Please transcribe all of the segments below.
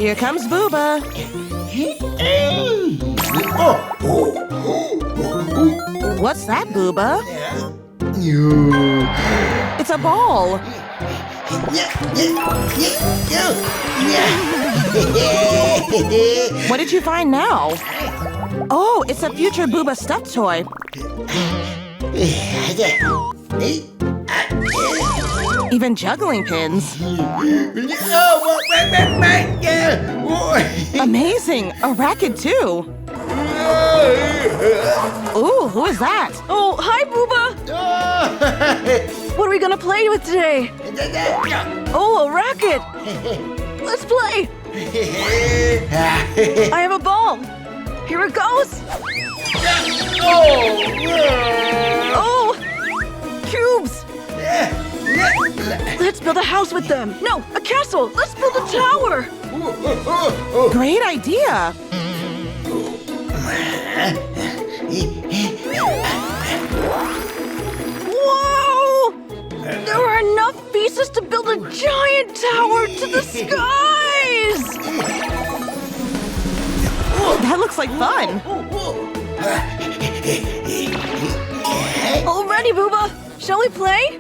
Here comes Booba. What's that, Booba? It's a ball. What did you find now? Oh, it's a future Booba stuffed toy. Even juggling pins. Amazing! A racket too. Ooh, who is that? Oh, hi, Booba! What are we gonna play with today? Oh, a racket! Let's play! I have a ball. Here it goes. Oh! Cubes! Let's build a house with them. No, a castle. Let's build a tower. Great idea. Whoa! There are enough pieces to build a giant tower to the skies! That looks like fun. All ready, Booba? Shall we play?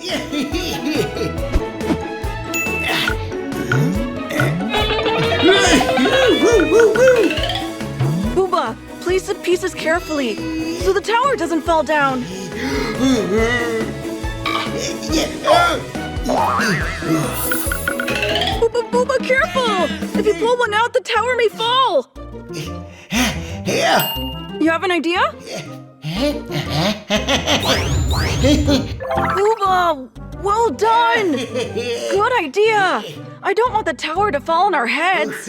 Booba, place the pieces carefully so the tower doesn't fall down. Booba, careful! If you pull one out, the tower may fall. You have an idea? Booba, well done! Good idea! I don't want the tower to fall on our heads.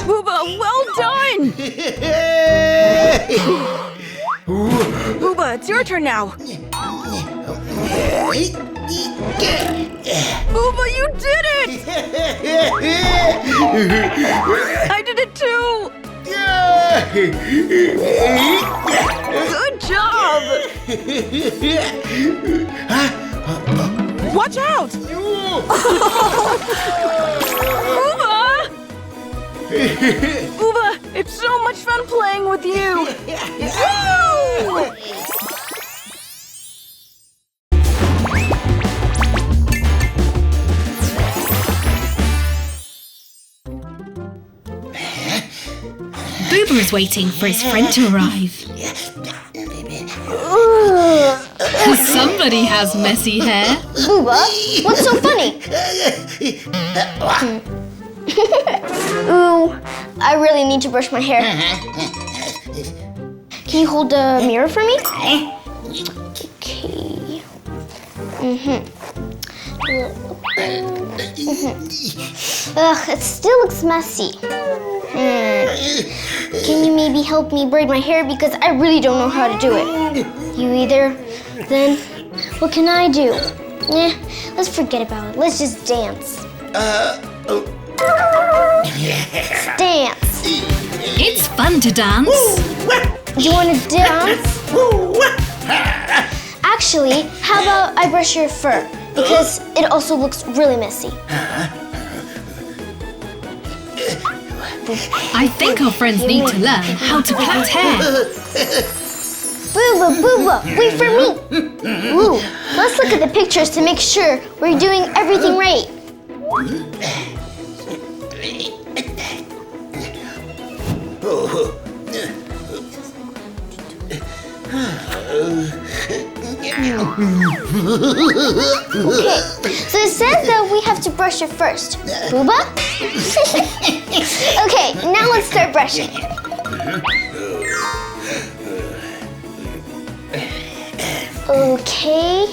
Booba, well done! Booba, it's your turn now. Booba, you did it! I did it too! Good job! Watch out! Booba! Booba, it's so much fun playing with you! Woo! Booba is waiting for his friend to arrive. Somebody has messy hair. Booba, what's so funny? Ooh, I really need to brush my hair. Can you hold the mirror for me? Okay. Ugh, it still looks messy. Can you maybe help me braid my hair because I really don't know how to do it? You either? Then what can I do? Let's forget about it. Let's just dance. Dance. It's fun to dance. Do you want to dance? Actually, how about I brush your fur? Because it also looks really messy. I think our friends need to learn how to plait hair. Booba, wait for me. Ooh, let's look at the pictures to make sure we're doing everything right. Okay, so it says that we have to brush it first. Booba? Okay, now let's start brushing. Okay.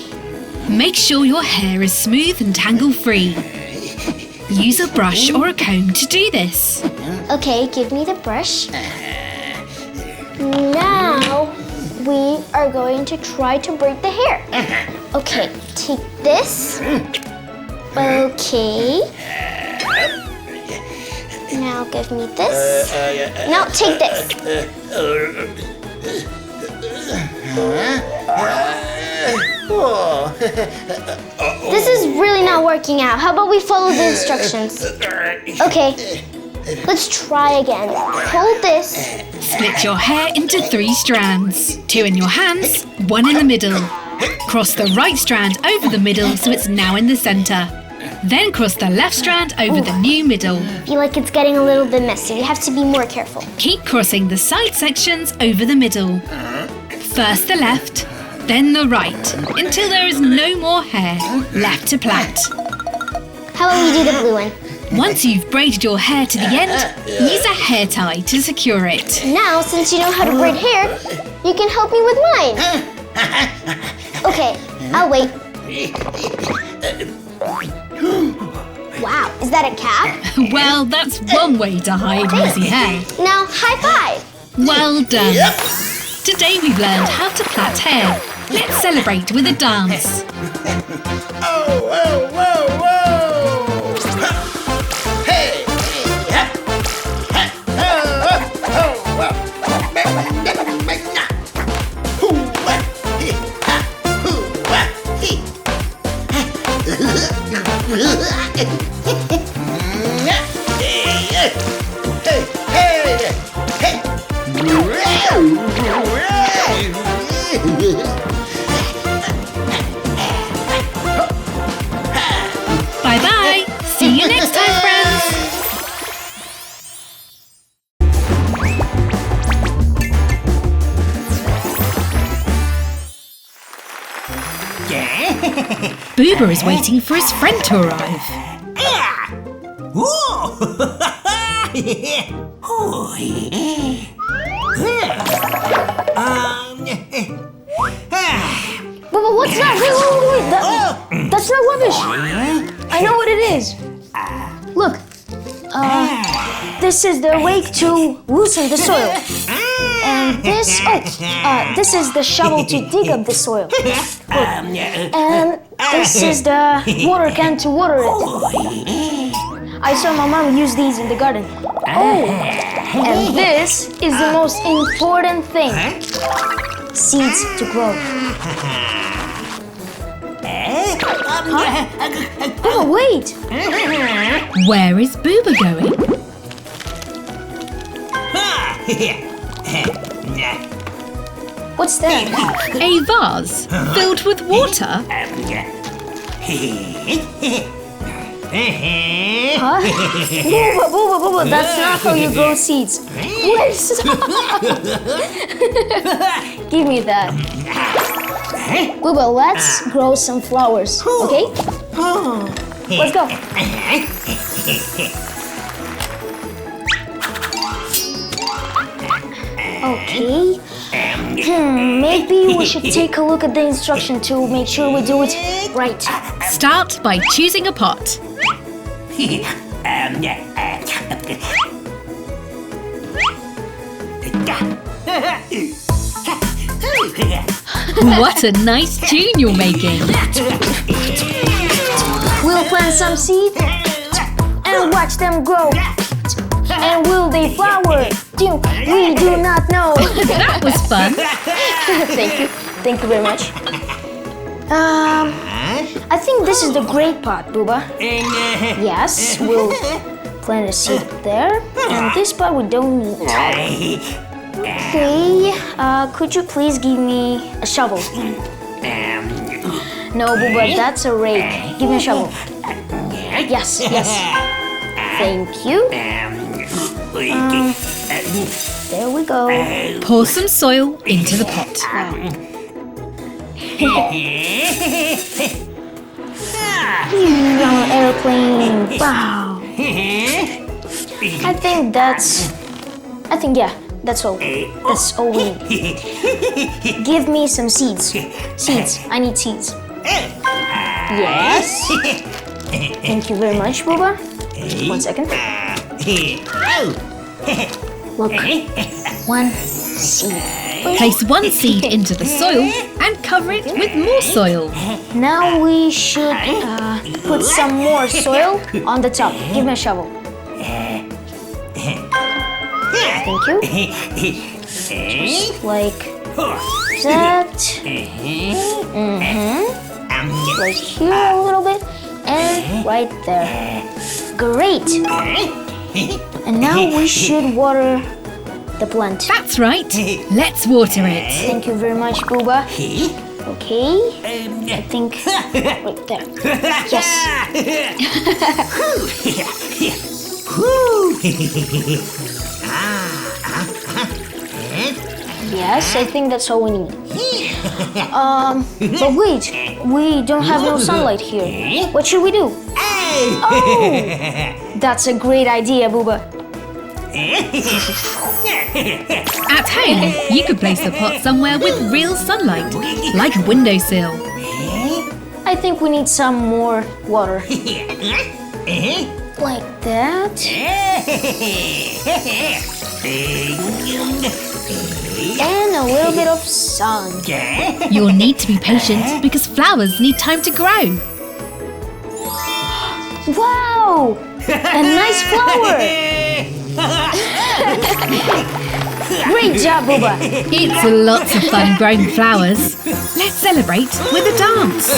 Make sure your hair is smooth and tangle-free. Use a brush or a comb to do this. Okay, give me the brush. Now we are going to try to braid the hair. Okay, take this. Okay. Now get Give me this. Now take this. This is really not working out. How about we follow the instructions? Okay, let's try again. Hold this. Split your hair into 3 strands. 2 in your hands, 1 in the middle. Cross the right strand over the middle so it's now in the center. Then cross the left strand over the new middle. I feel like it's getting a little bit messy. You have to be more careful. Keep crossing the side sections over the middle. First the left, then the right, until there is no more hair left to plait. How about we do the blue one? Once you've braided your hair to the end, use a hair tie to secure it. Now, since you know how to braid hair, you can help me with mine. Okay, I'll wait. Wow, is that a cap? Well, that's one way to hide messy hair. Now, high five. Well done. Today we've learned how to plait hair. Let's celebrate with a dance. Bye-bye. See you next time, friends. Booba is waiting for his friend to arrive. But what's that? Wait. That's not rubbish. I know what it is. Look. This is the rake to loosen the soil. And this, this is the shovel to dig up the soil. Look. And this is the water can to water it. I saw my mom use these in the garden. Oh, and this is the most important thing. Seeds to grow. Oh, wait! Where is Booba going? What's that? A vase filled with water? Huh? Booba, that's not how you grow seeds. Wait, stop! Give me that. Booba, let's grow some flowers, okay? Let's go. Okay. Maybe we should take a look at the instruction to make sure we do it right. Start by choosing a pot. What a nice tune you're making. We'll plant some seeds and watch them grow. And will they flower? We do not know. That was fun. Thank you very much. I think this is the great pot, Booba. Yes, we'll plant a seed there. And this part we don't need. Okay, could you please give me a shovel? No, Booba, that's a rake. Give me a shovel. Yes. Thank you. There we go. Pour some soil into the pot. On an airplane. Wow. I think that's all. That's all we need. Give me some seeds. I need seeds. Yes. Thank you very much, Booba. 1 second. Look. 1 seed. Place 1 seed into the soil and cover it with more soil. Now we should put some more soil on the top. Give me a shovel. Thank you. Just like that. Right here a little bit. And right there. Great. And now we should water the plant. That's right. Let's water it. Thank you very much, Booba. Okay. I think right there. Yes. Yes, I think that's all we need. But wait, we don't have no sunlight here. What should we do? Oh, that's a great idea, Booba. At home, you could place the pot somewhere with real sunlight, like a windowsill. I think we need some more water. Like that. And a little bit of sun. You'll need to be patient because flowers need time to grow. Wow! A nice flower! Great job, Booba! It's lots of fun growing flowers. Let's celebrate with a dance.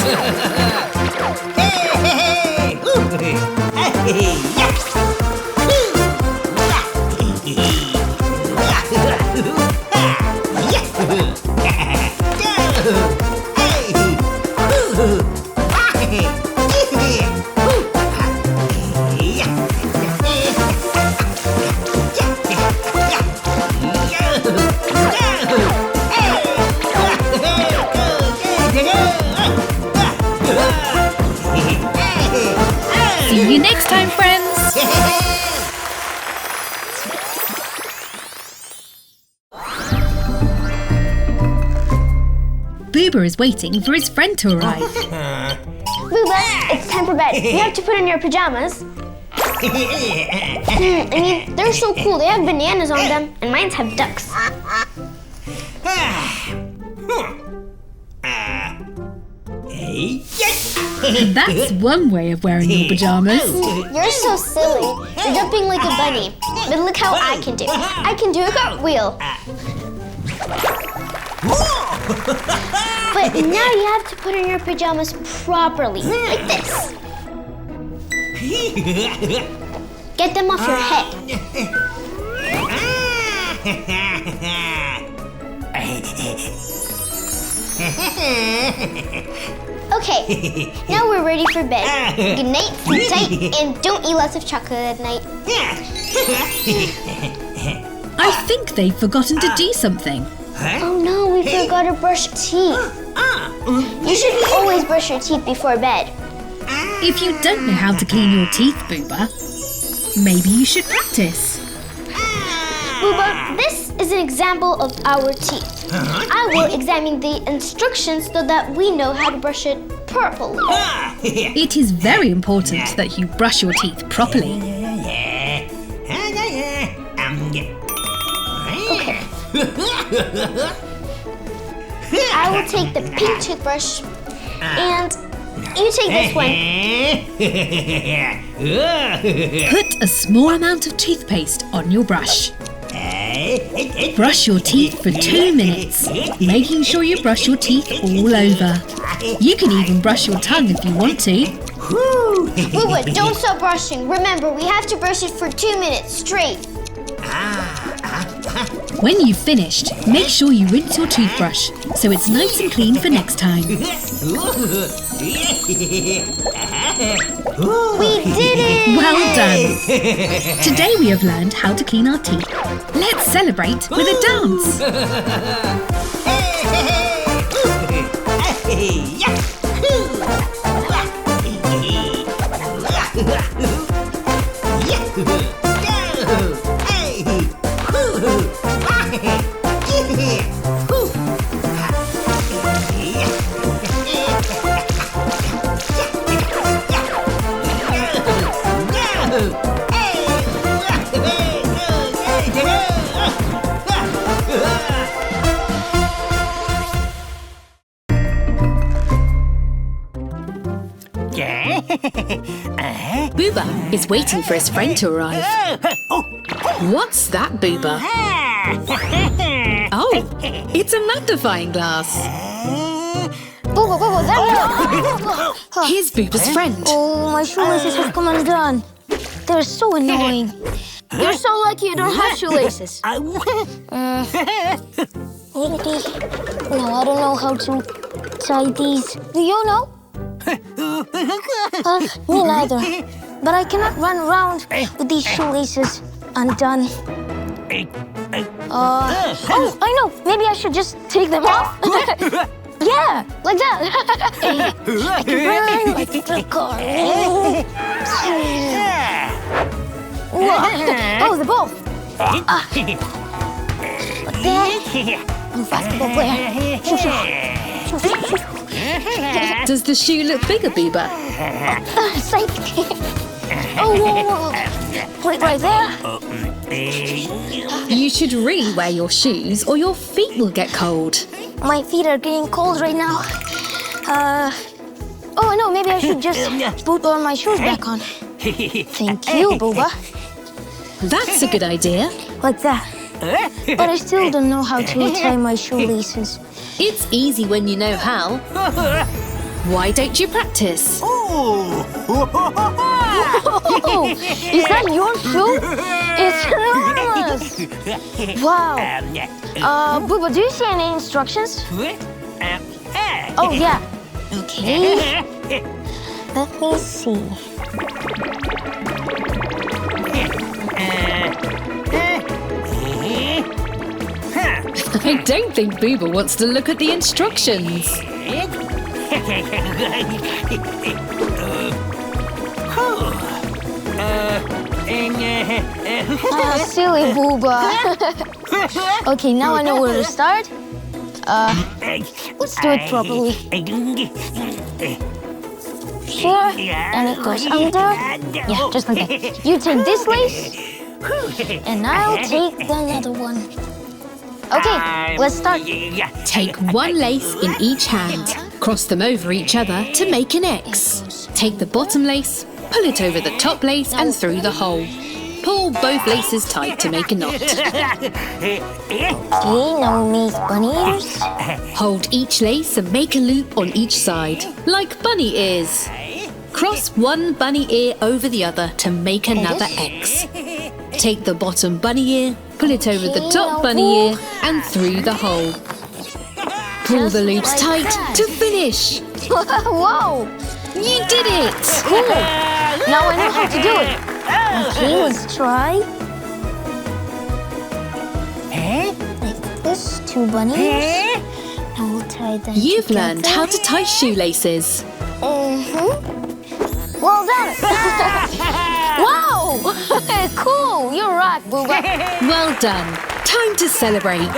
See you next time, friends. Booba is waiting for his friend to arrive. Booba, it's time for bed. You have to put on your pajamas. I mean, they're so cool. They have bananas on them, and mine have ducks. That's one way of wearing your pajamas. You're so silly. You're jumping like a bunny. But look how I can do. I can do a cartwheel. But now you have to put on your pajamas properly, like this. Get them off your head. Okay, now we're ready for bed. Good night, sleep tight, and don't eat lots of chocolate at night. I think they've forgotten to do something. Oh no, we forgot to brush teeth. You should always brush your teeth before bed. If you don't know how to clean your teeth, Booba, maybe you should practice. Booba, this is an example of our teeth. I will examine the instructions so that we know how to brush it properly. It is very important that you brush your teeth properly. Okay. I will take the pink toothbrush and you take this one. Put a small amount of toothpaste on your brush. Brush your teeth for 2 minutes, making sure you brush your teeth all over. You can even brush your tongue if you want to. Booba, don't stop brushing. Remember, we have to brush it for 2 minutes straight. When you've finished, make sure you rinse your toothbrush so it's nice and clean for next time. We did it! Well done! Today we have learned how to clean our teeth. Let's celebrate with a dance! Booba is waiting for his friend to arrive. What's that, Booba? Oh, it's a magnifying glass. Booba, there you are. Here's Booba's friend. Oh, my shoelaces have come undone. They're so annoying. You're so lucky you don't have shoelaces. Maybe. No, I don't know how to tie these. Do you know? Me neither. But I cannot run around with these shoelaces undone. Oh, I know. Maybe I should just take them off. Yeah, like that. I can run like the car. Oh, the ball. Like that. I'm a basketball player. Does the shoe look bigger, Booba? Safety. Oh, whoa. Put it right there. You should really wear your shoes or your feet will get cold. My feet are getting cold right now. Oh, no, maybe I should just put all my shoes back on. Thank you, Booba. That's a good idea. Like that. But I still don't know how to tie my shoelaces. It's easy when you know how. Why don't you practice? Oh, is that your shoe? It's enormous. Wow. Booba, do you see any instructions? Oh, yeah. Okay. Let me see. I don't think Booba wants to look at the instructions. Silly Booba. Okay, now I know where to start. Let's do it properly. Here, and it goes under. Yeah, just like that. You take this lace, and I'll take another one. Okay, let's start. Take one lace in each hand. Cross them over each other to make an X. Take the bottom lace, pull it over the top lace and through the hole. Pull both laces tight to make a knot. Okay, now make bunny ears. Hold each lace and make a loop on each side, like bunny ears. Cross one bunny ear over the other to make another X. Take the bottom bunny ear, pull it over the top bunny ear and through the hole. Pull the loops tight to finish. Whoa! You did it! Cool! Now I know how to do it. Okay, let's try. Like this, two bunny ears. Now we'll tie them You've together. learned how to tie shoelaces. Well done! Wow! Cool! You're right, Booba. Well done. Time to celebrate.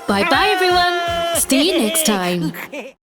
Bye-bye, everyone. See you next time.